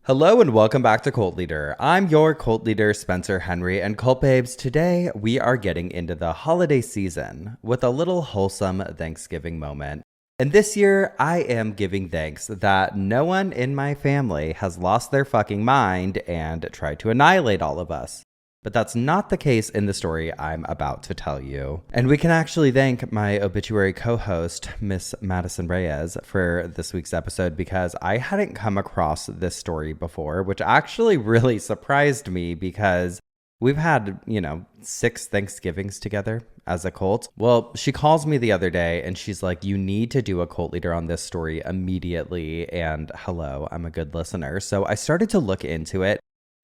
Hello and welcome back to Cult Leader. I'm your cult leader, Spencer Henry, and Cult Babes, today we are getting into the holiday season with a little wholesome Thanksgiving moment. And this year, I am giving thanks that no one in my family has lost their fucking mind and tried to annihilate all of us. But that's not the case in the story I'm about to tell you. And we can actually thank my obituary co-host, Miss Madison Reyes, for this week's episode because I hadn't come across this story before, which actually really surprised me because we've had, 6 Thanksgivings together as a cult. Well, she calls me the other day and she's like, you need to do a cult leader on this story immediately. And hello, I'm a good listener. So I started to look into it.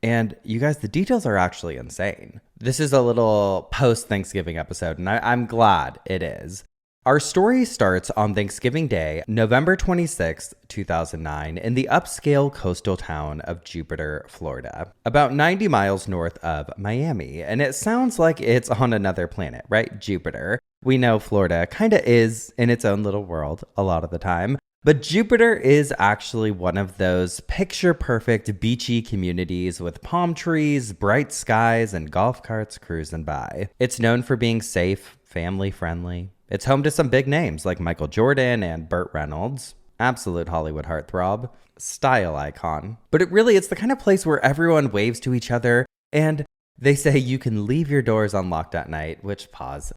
And you guys, the details are actually insane. This is a little post-Thanksgiving episode, and I'm glad it is. Our story starts on Thanksgiving Day, November 26, 2009, in the upscale coastal town of Jupiter, Florida, about 90 miles north of Miami. And it sounds like it's on another planet, right? Jupiter. We know Florida kind of is in its own little world a lot of the time. But Jupiter is actually one of those picture-perfect beachy communities with palm trees, bright skies, and golf carts cruising by. It's known for being safe, family-friendly. It's home to some big names like Michael Jordan and Burt Reynolds. Absolute Hollywood heartthrob. Style icon. But it's the kind of place where everyone waves to each other, and they say you can leave your doors unlocked at night, which, pause.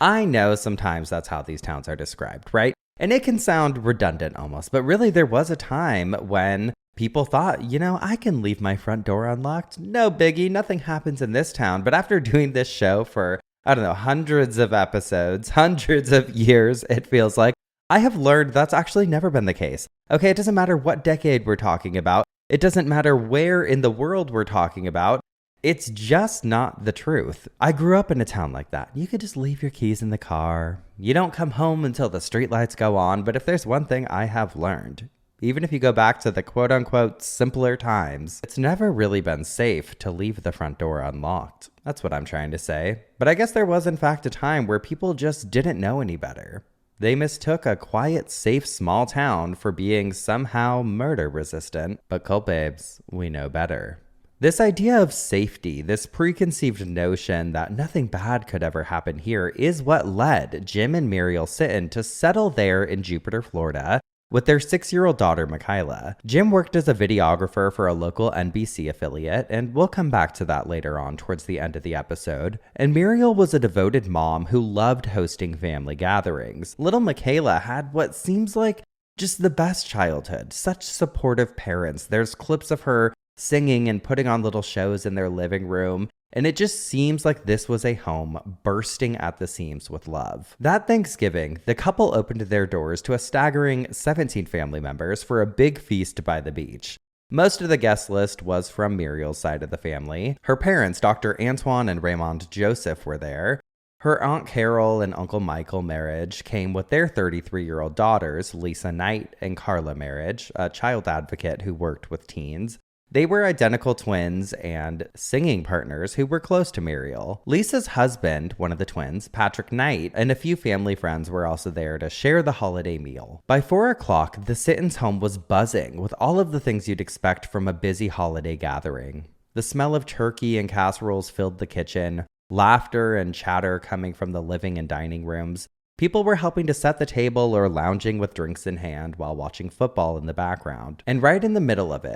I know sometimes that's how these towns are described, right? And it can sound redundant almost, but really there was a time when people thought, I can leave my front door unlocked. No biggie, nothing happens in this town. But after doing this show for, hundreds of episodes, hundreds of years, it feels like, I have learned that's actually never been the case. Okay, it doesn't matter what decade we're talking about. It doesn't matter where in the world we're talking about. It's just not the truth. I grew up in a town like that. You could just leave your keys in the car. You don't come home until the streetlights go on. But if there's one thing I have learned, even if you go back to the quote unquote simpler times, it's never really been safe to leave the front door unlocked. That's what I'm trying to say. But I guess there was in fact a time where people just didn't know any better. They mistook a quiet, safe, small town for being somehow murder resistant. But Cult Babes, we know better. This idea of safety, this preconceived notion that nothing bad could ever happen here is what led Jim and Muriel Sitton to settle there in Jupiter, Florida, with their 6-year-old daughter, Michaela. Jim worked as a videographer for a local NBC affiliate, and we'll come back to that later on towards the end of the episode. And Muriel was a devoted mom who loved hosting family gatherings. Little Michaela had what seems like just the best childhood, such supportive parents. There's clips of her singing and putting on little shows in their living room, and it just seems like this was a home bursting at the seams with love. That Thanksgiving, the couple opened their doors to a staggering 17 family members for a big feast by the beach. Most of the guest list was from Muriel's side of the family. Her parents, Dr. Antoine and Raymond Joseph, were there. Her Aunt Carol and Uncle Michael Marriage came with their 33-year-old daughters, Lisa Knight and Carla Marriage, a child advocate who worked with teens. They were identical twins and singing partners who were close to Muriel. Lisa's husband, one of the twins, Patrick Knight, and a few family friends were also there to share the holiday meal. By 4 o'clock, the Sittons' home was buzzing with all of the things you'd expect from a busy holiday gathering. The smell of turkey and casseroles filled the kitchen, laughter and chatter coming from the living and dining rooms. People were helping to set the table or lounging with drinks in hand while watching football in the background. And right in the middle of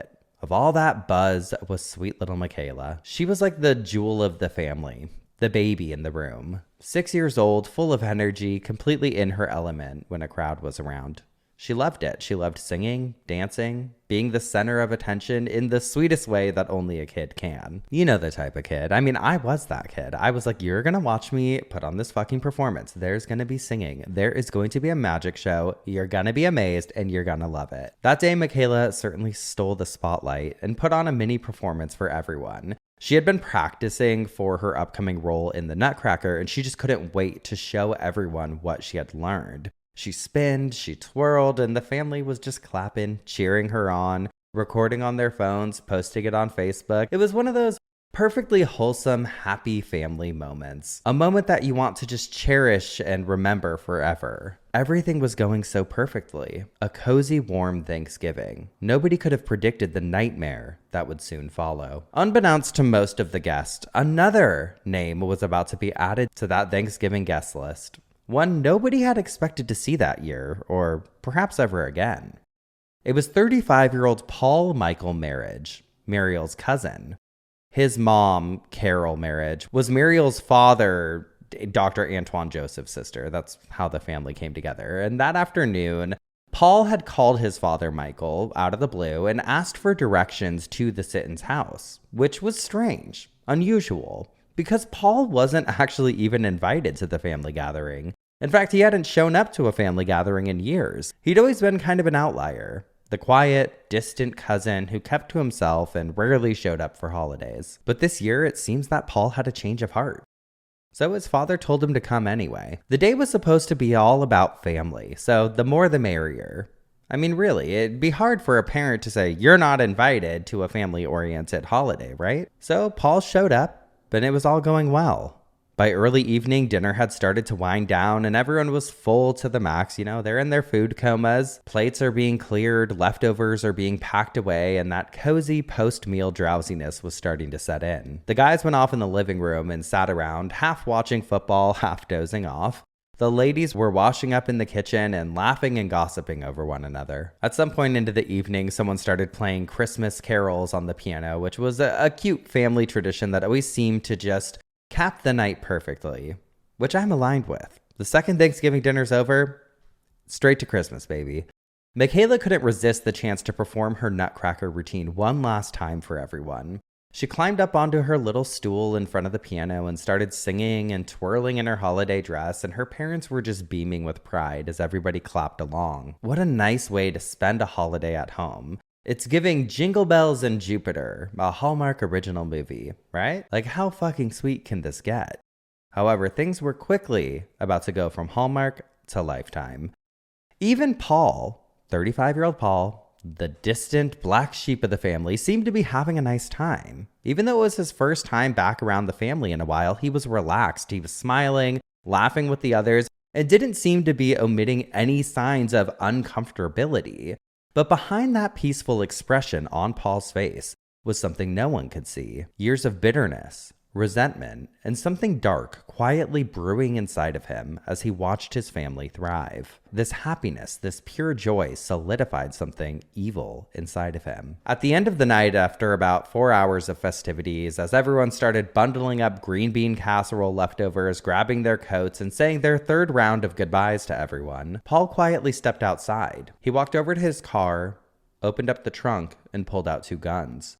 all that buzz, was sweet little Michaela. She was like the jewel of the family, the baby in the room. 6 years old, full of energy, completely in her element when a crowd was around. She loved it. She loved singing, dancing, being the center of attention in the sweetest way that only a kid can. You know the type of kid. I mean, I was that kid. I was like, you're gonna watch me put on this fucking performance. There's gonna be singing. There is going to be a magic show. You're gonna be amazed and you're gonna love it. That day, Michaela certainly stole the spotlight and put on a mini performance for everyone. She had been practicing for her upcoming role in The Nutcracker, and she just couldn't wait to show everyone what she had learned. She spinned, she twirled, and the family was just clapping, cheering her on, recording on their phones, posting it on Facebook. It was one of those Perfectly wholesome, happy family moments. A moment that you want to just cherish and remember forever. Everything was going so perfectly. A cozy, warm Thanksgiving. Nobody could have predicted the nightmare that would soon follow. Unbeknownst to most of the guests, another name was about to be added to that Thanksgiving guest list. One nobody had expected to see that year, or perhaps ever again. It was 35-year-old Paul Michael Marriage, Muriel's cousin. His mom, Carol Marriage, was Muriel's father, Dr. Antoine Joseph's sister. That's how the family came together. And that afternoon, Paul had called his father, Michael, out of the blue and asked for directions to the Sitton's house, which was strange, unusual, because Paul wasn't actually even invited to the family gathering. In fact, he hadn't shown up to a family gathering in years. He'd always been kind of an outlier. The quiet, distant cousin who kept to himself and rarely showed up for holidays. But this year, it seems that Paul had a change of heart. So his father told him to come anyway. The day was supposed to be all about family, so the more the merrier. I mean, really, it'd be hard for a parent to say, you're not invited to a family-oriented holiday, right? So Paul showed up, and it was all going well. By early evening, dinner had started to wind down and everyone was full to the max. You know, they're in their food comas. Plates are being cleared, leftovers are being packed away, and that cozy post-meal drowsiness was starting to set in. The guys went off in the living room and sat around, half watching football, half dozing off. The ladies were washing up in the kitchen and laughing and gossiping over one another. At some point into the evening, someone started playing Christmas carols on the piano, which was a cute family tradition that always seemed to just cap the night perfectly, which I'm aligned with. The second Thanksgiving dinner's over, straight to Christmas, baby. Michaela couldn't resist the chance to perform her nutcracker routine one last time for everyone. She climbed up onto her little stool in front of the piano and started singing and twirling in her holiday dress, and her parents were just beaming with pride as everybody clapped along. What a nice way to spend a holiday at home. It's giving Jingle Bells and Jupiter, a Hallmark original movie, right? Like, how fucking sweet can this get? However, things were quickly about to go from Hallmark to Lifetime. Even Paul, 35-year-old Paul, the distant black sheep of the family, seemed to be having a nice time. Even though it was his first time back around the family in a while, he was relaxed. He was smiling, laughing with the others, and didn't seem to be omitting any signs of uncomfortability. But behind that peaceful expression on Paul's face was something no one could see. Years of bitterness, resentment, and something dark quietly brewing inside of him as he watched his family thrive. This happiness, this pure joy solidified something evil inside of him. At the end of the night, after about 4 hours of festivities, as everyone started bundling up green bean casserole leftovers, grabbing their coats, and saying their third round of goodbyes to everyone, Paul quietly stepped outside. He walked over to his car, opened up the trunk, and pulled out 2 guns.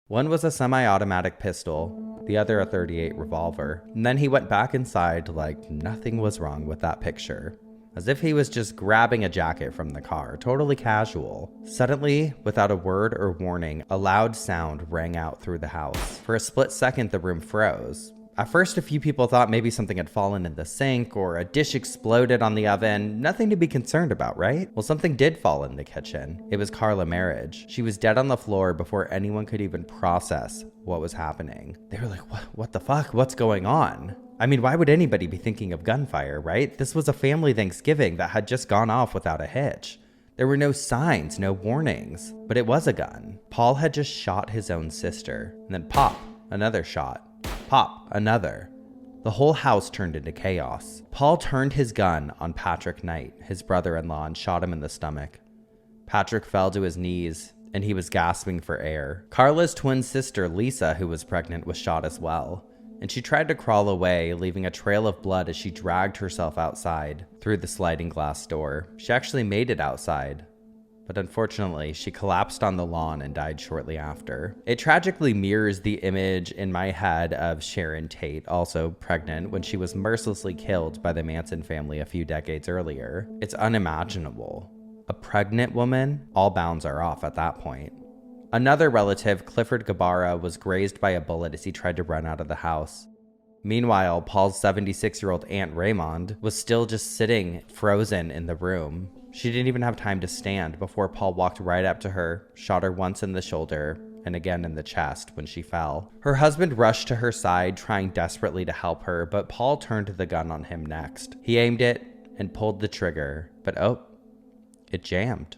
One was a semi-automatic pistol, the other a .38 revolver. And then he went back inside like nothing was wrong with that picture. As if he was just grabbing a jacket from the car, totally casual. Suddenly, without a word or warning, a loud sound rang out through the house. For a split second, the room froze. At first, a few people thought maybe something had fallen in the sink or a dish exploded on the oven. Nothing to be concerned about, right? Well, something did fall in the kitchen. It was Carla Marriage. She was dead on the floor before anyone could even process what was happening. They were like, what the fuck? What's going on? I mean, why would anybody be thinking of gunfire, right? This was a family Thanksgiving that had just gone off without a hitch. There were no signs, no warnings, but it was a gun. Paul had just shot his own sister, and then pop, another shot. Pop, another. The whole house turned into chaos. Paul turned his gun on Patrick Knight, his brother-in-law, and shot him in the stomach. Patrick fell to his knees, and he was gasping for air. Carla's twin sister, Lisa, who was pregnant, was shot as well, and she tried to crawl away, leaving a trail of blood as she dragged herself outside through the sliding glass door. She actually made it outside, but unfortunately, she collapsed on the lawn and died shortly after. It tragically mirrors the image in my head of Sharon Tate, also pregnant, when she was mercilessly killed by the Manson family a few decades earlier. It's unimaginable. A pregnant woman? All bounds are off at that point. Another relative, Clifford Gabarra, was grazed by a bullet as he tried to run out of the house. Meanwhile, Paul's 76-year-old Aunt Raymond was still just sitting frozen in the room. She didn't even have time to stand before Paul walked right up to her, shot her once in the shoulder, and again in the chest when she fell. Her husband rushed to her side, trying desperately to help her, but Paul turned the gun on him next. He aimed it and pulled the trigger, but it jammed.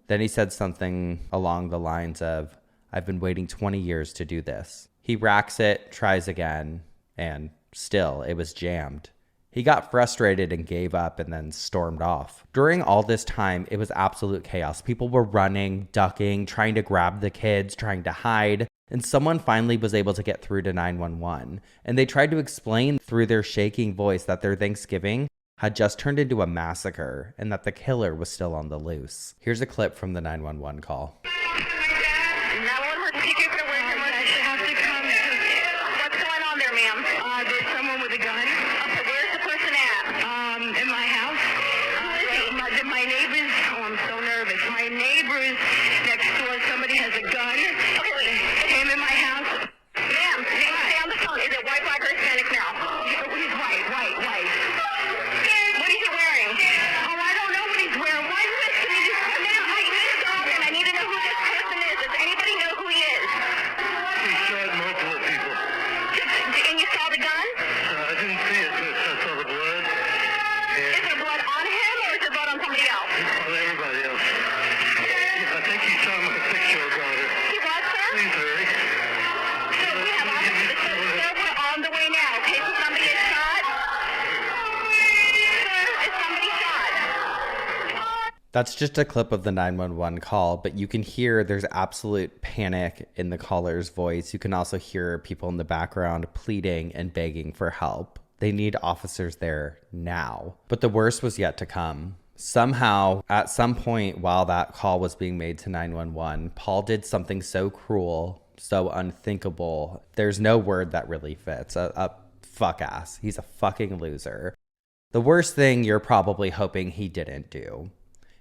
Then he said something along the lines of, "I've been waiting 20 years to do this." He racks it, tries again, and still it was jammed. He got frustrated and gave up and then stormed off. During all this time, it was absolute chaos. People were running, ducking, trying to grab the kids, trying to hide. And someone finally was able to get through to 911. And they tried to explain through their shaking voice that their Thanksgiving had just turned into a massacre and that the killer was still on the loose. Here's a clip from the 911 call. What's going on there, ma'am? There's someone with a gun. Okay, where's the person at? In my house. My neighbors, I'm so nervous. My neighbors next door, somebody has a gun. Okay, wait. Came in my house. Ma'am, stay on the phone. Is it white, black, or Hispanic now? He's white. What is he wearing? Oh, I don't know what he's wearing. Why you asking me this? Ma'am, I missed off and I need to know who this person is. Does anybody know who he is? He shot multiple people. And you saw the gun? I didn't see it, but I saw the blood. Is there blood on him or is there blood on somebody else? On everybody else. I think he shot my 6-year-old daughter. He was, sir? Please hurry. So we have officers. Sir, we're on the way now. Okay, so somebody is shot. Sir, is somebody shot? That's just a clip of the 911 call, but you can hear there's absolute panic in the caller's voice. You can also hear people in the background pleading and begging for help. They need officers there now. But the worst was yet to come. Somehow, at some point while that call was being made to 911, Paul did something so cruel, so unthinkable. There's no word that really fits. A fuck ass. He's a fucking loser. The worst thing you're probably hoping he didn't do.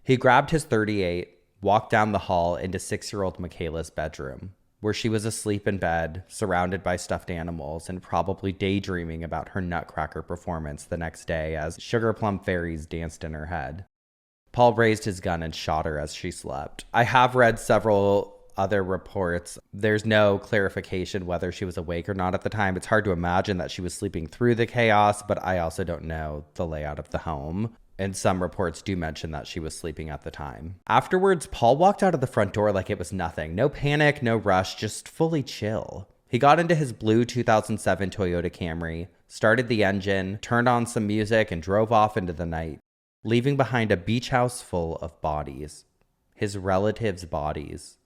He grabbed his .38, walked down the hall into 6-year-old Michaela's bedroom, where she was asleep in bed, surrounded by stuffed animals, and probably daydreaming about her Nutcracker performance the next day as sugar plum fairies danced in her head. Paul raised his gun and shot her as she slept. I have read several other reports. There's no clarification whether she was awake or not at the time. It's hard to imagine that she was sleeping through the chaos, but I also don't know the layout of the home. And some reports do mention that she was sleeping at the time. Afterwards, Paul walked out of the front door like it was nothing. No panic, no rush, just fully chill. He got into his blue 2007 Toyota Camry, started the engine, turned on some music, and drove off into the night, leaving behind a beach house full of bodies. His relatives' bodies.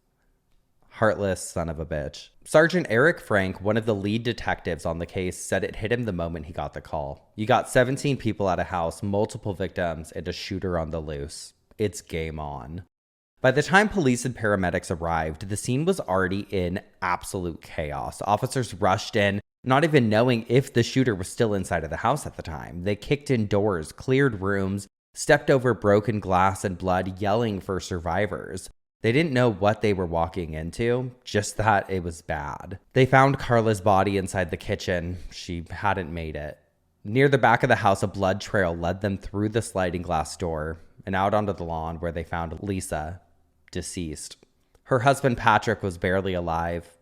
Heartless son of a bitch. Sergeant Eric Frank, one of the lead detectives on the case, said it hit him the moment he got the call. You got 17 people at a house, multiple victims, and a shooter on the loose. It's game on. By the time police and paramedics arrived, the scene was already in absolute chaos. Officers rushed in, not even knowing if the shooter was still inside of the house at the time. They kicked in doors, cleared rooms, stepped over broken glass and blood, yelling for survivors. They didn't know what they were walking into, just that it was bad. They found Carla's body inside the kitchen. She hadn't made it. Near the back of the house, a blood trail led them through the sliding glass door and out onto the lawn where they found Lisa, deceased. Her husband, Patrick, was barely alive.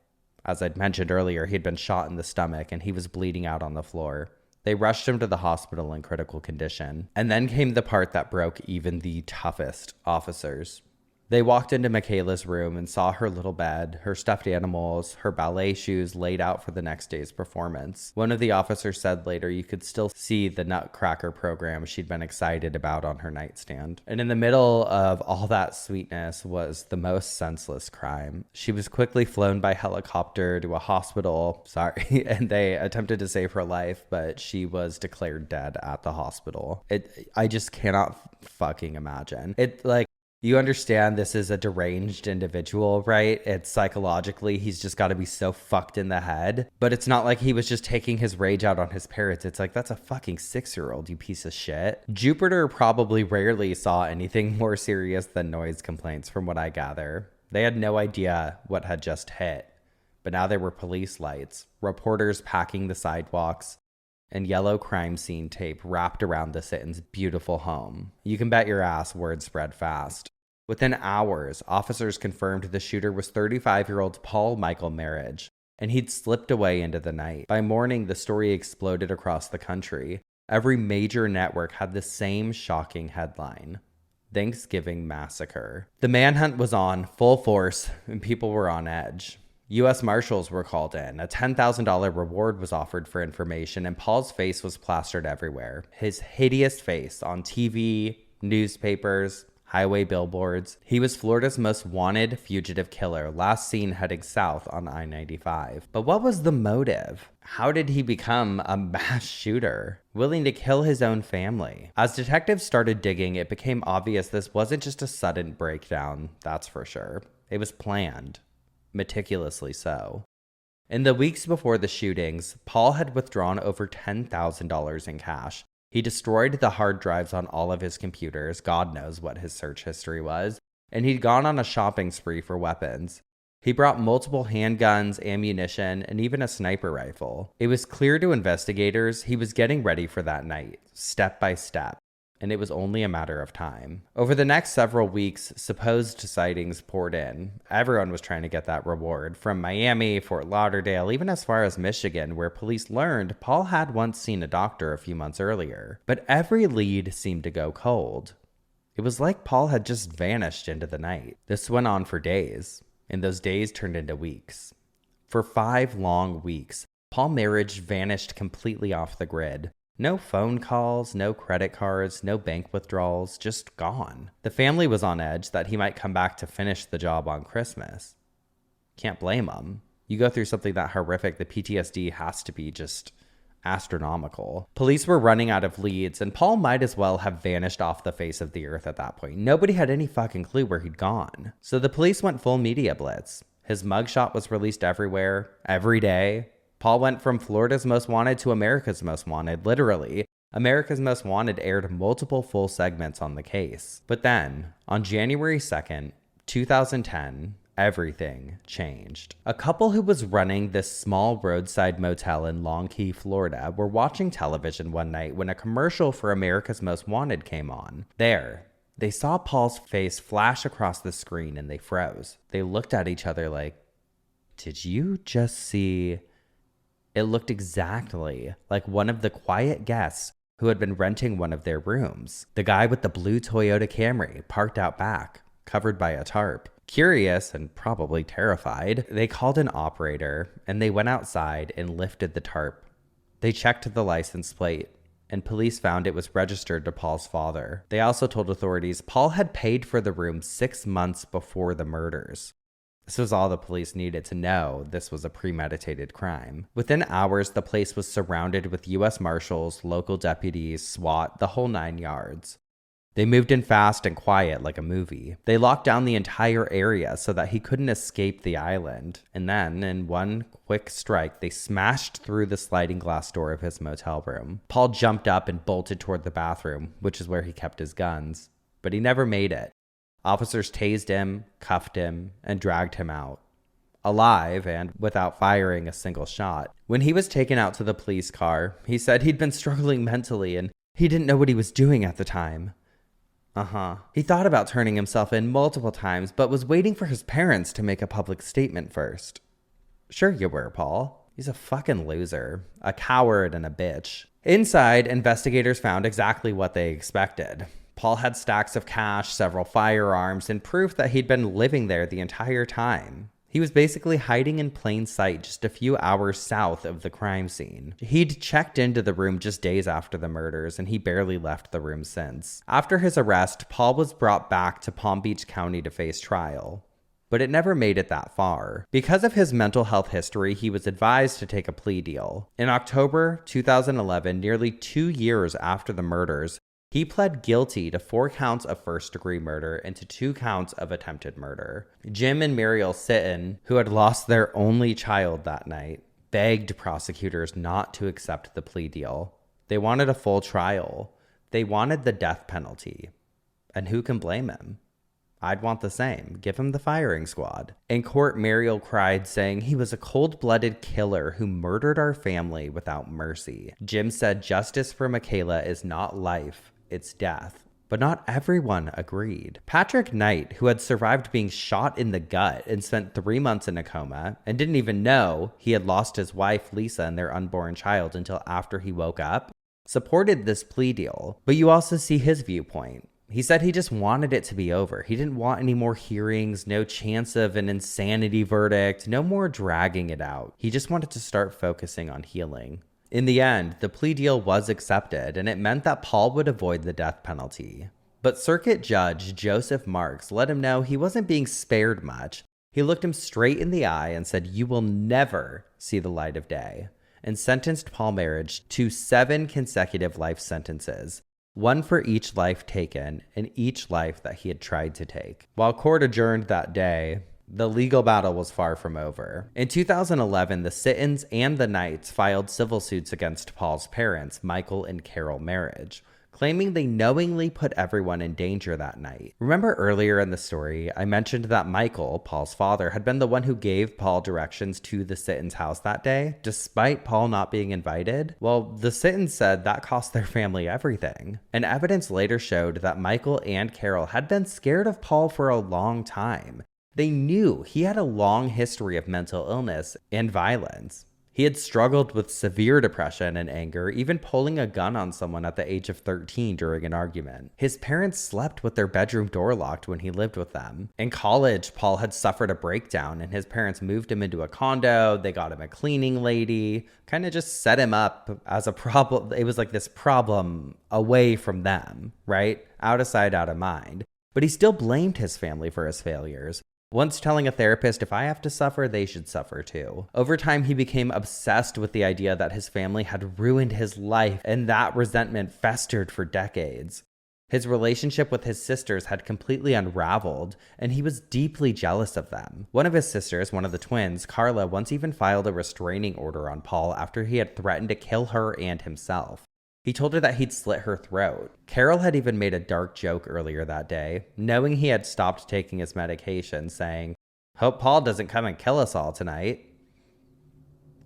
As I'd mentioned earlier, he'd been shot in the stomach and he was bleeding out on the floor. They rushed him to the hospital in critical condition. And then came the part that broke even the toughest officers. They walked into Michaela's room and saw her little bed, her stuffed animals, her ballet shoes laid out for the next day's performance. One of the officers said later you could still see the Nutcracker program she'd been excited about on her nightstand. And in the middle of all that sweetness was the most senseless crime. She was quickly flown by helicopter to a hospital, and they attempted to save her life, but she was declared dead at the hospital. I just cannot fucking imagine. You understand this is a deranged individual, right? It's psychologically, he's just got to be so fucked in the head. But it's not like he was just taking his rage out on his parents. It's like, that's a fucking 6-year-old, you piece of shit. Jupiter probably rarely saw anything more serious than noise complaints, from what I gather. They had no idea what had just hit. But now there were police lights, reporters packing the sidewalks, and yellow crime scene tape wrapped around the Sitton's beautiful home. You can bet your ass word spread fast. Within hours, officers confirmed the shooter was 35-year-old Paul Michael Marriage, and he'd slipped away into the night. By morning, the story exploded across the country. Every major network had the same shocking headline: Thanksgiving Massacre. The manhunt was on full force, and people were on edge. U.S. Marshals were called in. A $10,000 reward was offered for information, and Paul's face was plastered everywhere. His hideous face on TV, newspapers, highway billboards. He was Florida's most wanted fugitive killer, last seen heading south on I-95. But what was the motive? How did he become a mass shooter, willing to kill his own family? As detectives started digging, it became obvious this wasn't just a sudden breakdown, that's for sure. It was planned, meticulously so. In the weeks before the shootings, Paul had withdrawn over $10,000 in cash. He destroyed the hard drives on all of his computers, God knows what his search history was, and he'd gone on a shopping spree for weapons. He brought multiple handguns, ammunition, and even a sniper rifle. It was clear to investigators he was getting ready for that night, step by step, and it was only a matter of time. Over the next several weeks, supposed sightings poured in. Everyone was trying to get that reward, from Miami, Fort Lauderdale, even as far as Michigan, where police learned Paul had once seen a doctor a few months earlier. But every lead seemed to go cold. It was like Paul had just vanished into the night. This went on for days, and those days turned into weeks. For 5 long weeks, Paul Marriage vanished completely off the grid. No phone calls, no credit cards, no bank withdrawals, just gone. The family was on edge that he might come back to finish the job on Christmas. Can't blame him. You go through something that horrific, the PTSD has to be just astronomical. Police were running out of leads, and Paul might as well have vanished off the face of the earth at that point. Nobody had any fucking clue where he'd gone. So the police went full media blitz. His mugshot was released everywhere, every day. Paul went from Florida's Most Wanted to America's Most Wanted, literally. America's Most Wanted aired multiple full segments on the case. But then, on January 2nd, 2010, everything changed. A couple who was running this small roadside motel in Long Key, Florida, were watching television one night when a commercial for America's Most Wanted came on. There, they saw Paul's face flash across the screen and they froze. They looked at each other like, "Did you just see..." It looked exactly like one of the quiet guests who had been renting one of their rooms. The guy with the blue Toyota Camry parked out back, covered by a tarp. Curious and probably terrified, they called an operator and they went outside and lifted the tarp. They checked the license plate, and police found it was registered to Paul's father. They also told authorities Paul had paid for the room 6 months before the murders. This was all the police needed to know this was a premeditated crime. Within hours, the place was surrounded with U.S. Marshals, local deputies, SWAT, the whole 9 yards. They moved in fast and quiet like a movie. They locked down the entire area so that he couldn't escape the island. And then, in one quick strike, they smashed through the sliding glass door of his motel room. Paul jumped up and bolted toward the bathroom, which is where he kept his guns. But he never made it. Officers tased him, cuffed him, and dragged him out, alive and without firing a single shot. When he was taken out to the police car, he said he'd been struggling mentally and he didn't know what he was doing at the time. He thought about turning himself in multiple times, but was waiting for his parents to make a public statement first. Sure you were, Paul. He's a fucking loser, a coward, and a bitch. Inside, investigators found exactly what they expected. Paul had stacks of cash, several firearms, and proof that he'd been living there the entire time. He was basically hiding in plain sight just a few hours south of the crime scene. He'd checked into the room just days after the murders, and he barely left the room since. After his arrest, Paul was brought back to Palm Beach County to face trial. But it never made it that far. Because of his mental health history, he was advised to take a plea deal. In October 2011, nearly 2 years after the murders, he pled guilty to 4 counts of first-degree murder and to 2 counts of attempted murder. Jim and Muriel Sitton, who had lost their only child that night, begged prosecutors not to accept the plea deal. They wanted a full trial. They wanted the death penalty. And who can blame him? I'd want the same. Give him the firing squad. In court, Muriel cried, saying he was a cold-blooded killer who murdered our family without mercy. Jim said justice for Michaela is not life, it's death. but not everyone agreed. Patrick Knight, who had survived being shot in the gut and spent 3 months in a coma and didn't even know he had lost his wife Lisa and their unborn child until after he woke up, supported this plea deal. But you also see his viewpoint. He said he just wanted it to be over. He didn't want any more hearings, no chance of an insanity verdict, no more dragging it out. He just wanted to start focusing on healing. In the end, the plea deal was accepted, and it meant that Paul would avoid the death penalty. But Circuit Judge Joseph Marks let him know he wasn't being spared much. He looked him straight in the eye and said, "You will never see the light of day," and sentenced Paul Marriage to 7 consecutive life sentences, one for each life taken and each life that he had tried to take. While court adjourned that day, the legal battle was far from over. In 2011, the Sittons and the Knights filed civil suits against Paul's parents, Michael and Carol Marriage, claiming they knowingly put everyone in danger that night. Remember earlier in the story, I mentioned that Michael, Paul's father, had been the one who gave Paul directions to the Sittons' house that day, despite Paul not being invited? Well, the Sittons said that cost their family everything. And evidence later showed that Michael and Carol had been scared of Paul for a long time. They knew he had a long history of mental illness and violence. He had struggled with severe depression and anger, even pulling a gun on someone at the age of 13 during an argument. His parents slept with their bedroom door locked when he lived with them. In college, Paul had suffered a breakdown and his parents moved him into a condo. They got him a cleaning lady, kind of just set him up as a problem. It was like this problem away from them, right? Out of sight, out of mind. But he still blamed his family for his failures. Once telling a therapist, "If I have to suffer, they should suffer too." Over time, he became obsessed with the idea that his family had ruined his life, and that resentment festered for decades. His relationship with his sisters had completely unraveled, and he was deeply jealous of them. One of his sisters, one of the twins, Carla, once even filed a restraining order on Paul after he had threatened to kill her and himself. He told her that he'd slit her throat. Carol had even made a dark joke earlier that day, knowing he had stopped taking his medication, saying, "Hope Paul doesn't come and kill us all tonight."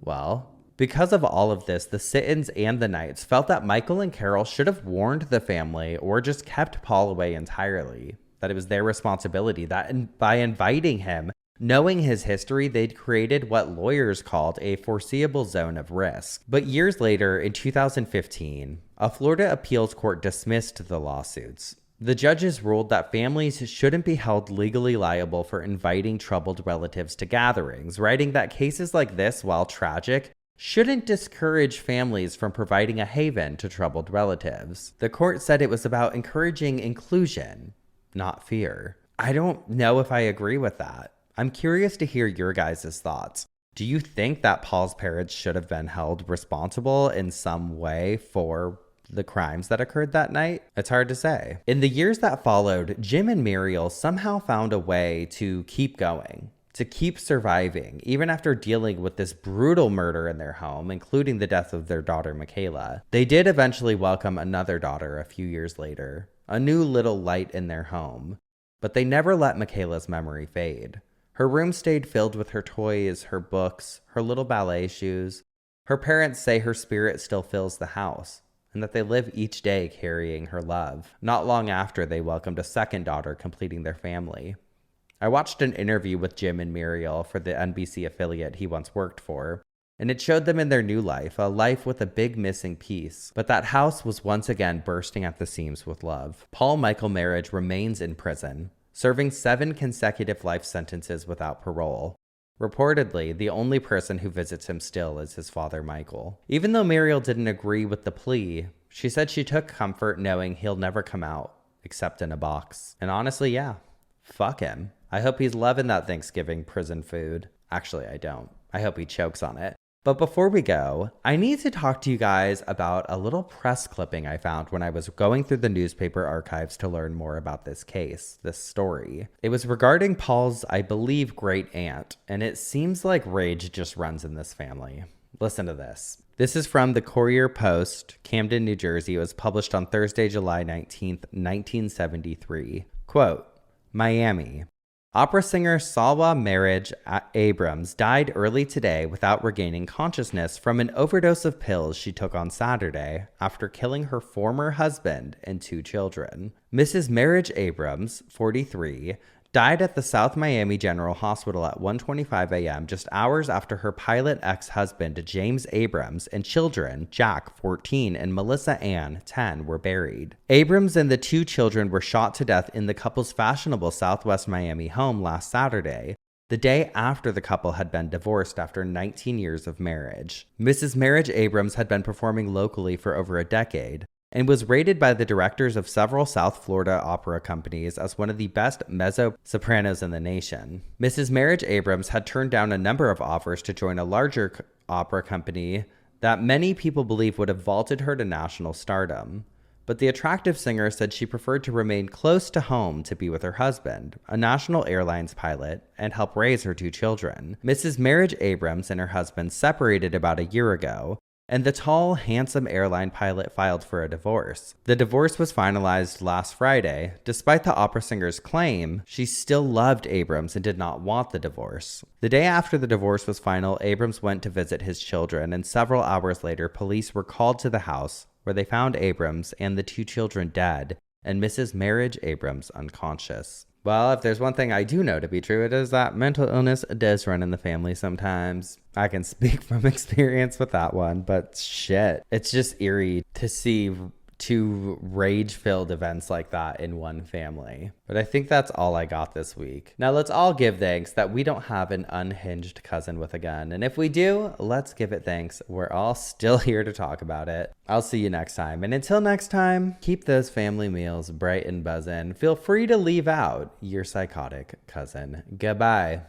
Well, because of all of this, the Sittons and the Knights felt that Michael and Carol should have warned the family or just kept Paul away entirely, that it was their responsibility, that by inviting him, knowing his history, they'd created what lawyers called a foreseeable zone of risk. But years later, in 2015, a Florida appeals court dismissed the lawsuits. The judges ruled that families shouldn't be held legally liable for inviting troubled relatives to gatherings, writing that cases like this, while tragic, shouldn't discourage families from providing a haven to troubled relatives. The court said it was about encouraging inclusion, not fear. I don't know if I agree with that. I'm curious to hear your guys' thoughts. Do you think that Paul's parents should have been held responsible in some way for the crimes that occurred that night? It's hard to say. In the years that followed, Jim and Muriel somehow found a way to keep going, to keep surviving, even after dealing with this brutal murder in their home, including the death of their daughter, Michaela. They did eventually welcome another daughter a few years later, a new little light in their home, but they never let Michaela's memory fade. Her room stayed filled with her toys, her books, her little ballet shoes. Her parents say her spirit still fills the house, and that they live each day carrying her love. Not long after, they welcomed a second daughter, completing their family. I watched an interview with Jim and Muriel for the NBC affiliate he once worked for, and it showed them in their new life, a life with a big missing piece. But that house was once again bursting at the seams with love. Paul Michael Marriage remains in prison, serving 7 consecutive life sentences without parole. Reportedly, the only person who visits him still is his father, Michael. Even though Muriel didn't agree with the plea, she said she took comfort knowing he'll never come out, except in a box. And honestly, yeah, fuck him. I hope he's loving that Thanksgiving prison food. Actually, I don't. I hope he chokes on it. But before we go, I need to talk to you guys about a little press clipping I found when I was going through the newspaper archives to learn more about this case, this story. It was regarding Paul's, I believe, great aunt, and it seems like rage just runs in this family. Listen to this. This is from the Courier-Post, Camden, New Jersey. It was published on Thursday, July 19th, 1973. Quote, Miami. Opera singer Salwa Marriage Abrams died early today without regaining consciousness from an overdose of pills she took on Saturday after killing her former husband and 2 children. Mrs. Marriage Abrams, 43, died at the South Miami General Hospital at 1:25 a.m. just hours after her pilot ex-husband James Abrams and children Jack, 14, and Melissa Ann, 10, were buried. Abrams and the 2 children were shot to death in the couple's fashionable Southwest Miami home last Saturday, the day after the couple had been divorced after 19 years of marriage. Mrs. Marriage Abrams had been performing locally for over a decade, and was rated by the directors of several South Florida opera companies as one of the best mezzo-sopranos in the nation. Mrs. Marriage Abrams had turned down a number of offers to join a larger opera company that many people believe would have vaulted her to national stardom. But the attractive singer said she preferred to remain close to home to be with her husband, a national airlines pilot, and help raise her 2 children. Mrs. Marriage Abrams and her husband separated about a year ago, and the tall, handsome airline pilot filed for a divorce. The divorce was finalized last Friday. Despite the opera singer's claim, she still loved Abrams and did not want the divorce. The day after the divorce was final, Abrams went to visit his children, and several hours later, police were called to the house, where they found Abrams and the 2 children dead, and Mrs. Marriage Abrams unconscious. Well, if there's one thing I do know to be true, it is that mental illness does run in the family sometimes. I can speak from experience with that one, but shit. It's just eerie to see 2 rage-filled events like that in one family. But I think that's all I got this week. Now let's all give thanks that we don't have an unhinged cousin with a gun. And if we do, let's give it thanks. We're all still here to talk about it. I'll see you next time. And until next time, keep those family meals bright and buzzing. Feel free to leave out your psychotic cousin. Goodbye.